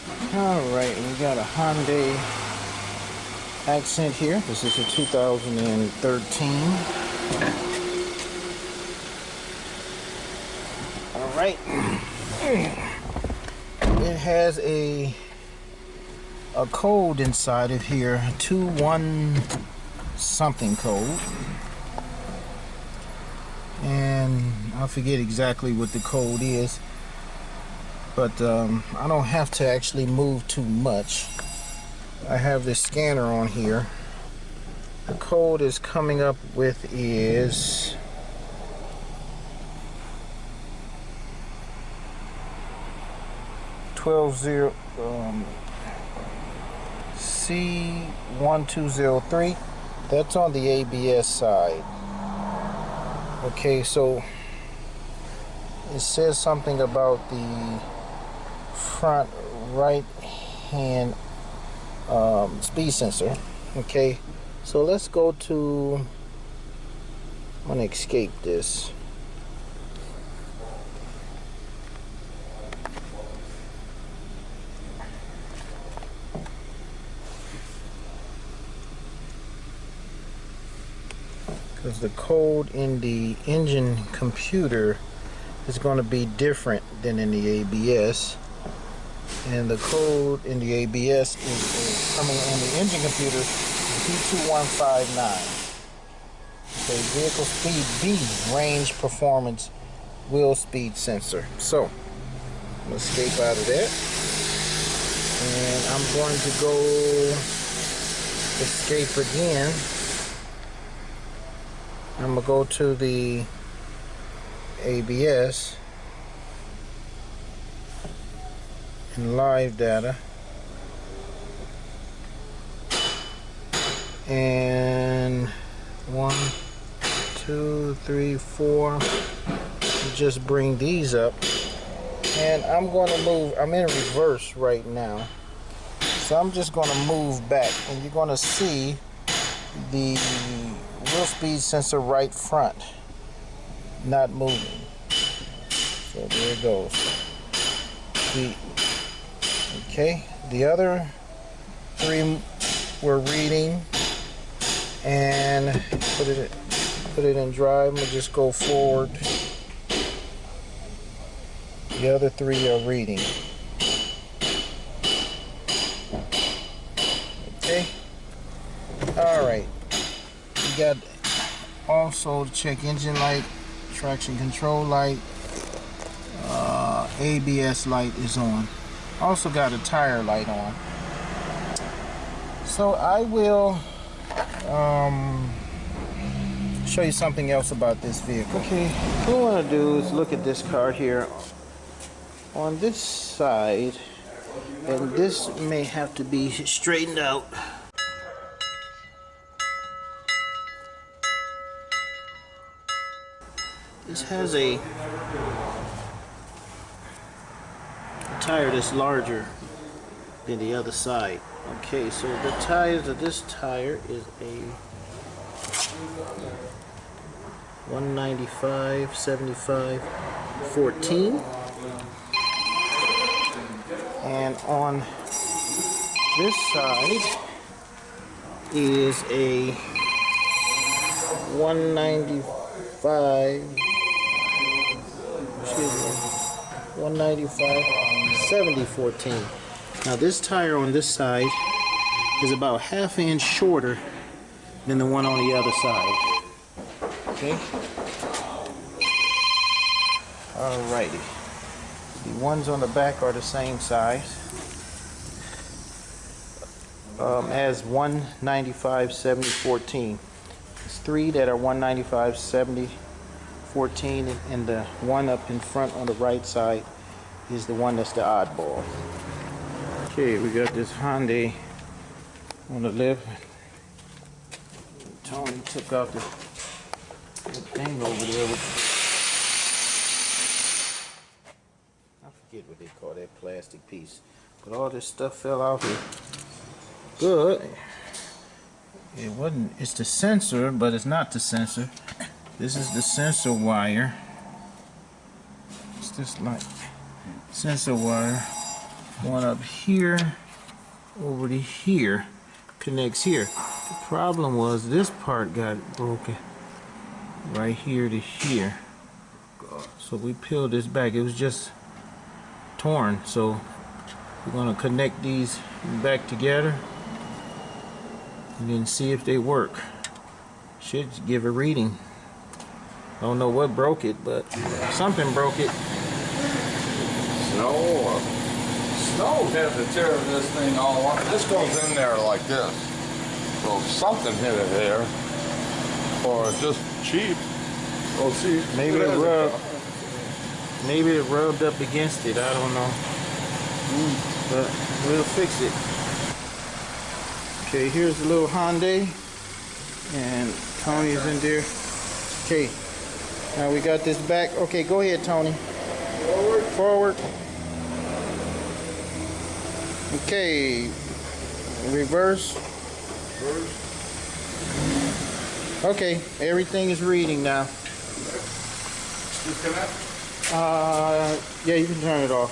Alright, we got a Hyundai Accent here. This is a 2013. Alright. It has a code inside of here, 21 something code. And I forget exactly what the code is. But I don't have to actually move too much. I have this scanner on here. The code is coming up with is C1203. That's on the ABS side. Okay, so it says something about the front right hand speed sensor. Okay, so let's go to, I'm gonna escape this. Because the code in the engine computer is going to be different than in the ABS, and the code in the ABS is coming in the engine computer P2159. Okay, vehicle speed B, range performance wheel speed sensor. So I'm going to escape out of that, and I'm going to go escape again. I'm going to go to the ABS and live data, and 1, 2, 3, 4, just bring these up, and I'm going to move. I'm in reverse right now, so I'm just going to move back, and you're going to see the wheel speed sensor right front not moving. So there it goes. Okay, the other three were reading, and put it in drive. We'll just go forward. The other three are reading. Okay. All right. We got also check engine light, traction control light, ABS light is on. Also got a tire light on. So I will show you something else about this vehicle. Okay, what I want to do is look at this car here. On this side, and this may have to be straightened out. This has a tire that's larger than the other side. Okay, so the tires of this tire is a 195/75/14, and on this side is a 195/70/14. Now this tire on this side is about ½ inch shorter than the one on the other side. Okay. Alrighty. The ones on the back are the same size as 195/70/14. There's three that are 195/70/14, and the one up in front on the right side is the one that's the oddball. Okay, we got this Hyundai on the left. Tony took out the thing over there with, I forget what they call that plastic piece, but all this stuff fell out here. Good. It wasn't, it's the sensor, but it's not the sensor. This is the sensor wire. It's just like sensor wire One up here over to here, connects here. The problem was this part got broken right here to here. So we peeled this back. It was just torn. So we're gonna connect these back together and then see if they work. Should give a reading. Don't know what broke it, but something broke it. Snow had to tear this thing all up. This goes in there like this. So something hit it there. Or just cheap. Oh, see, Maybe it rubbed. Maybe it rubbed up against it. I don't know. But we'll fix it. Okay, here's the little Hyundai, and Tony's in there. Okay, now we got this back. Okay, go ahead, Tony. Forward. Okay, reverse. Okay, everything is reading now. Disconnect? Yeah, you can turn it off.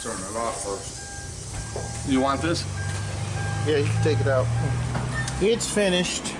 Turn it off first. You want this? Yeah, you can take it out. It's finished.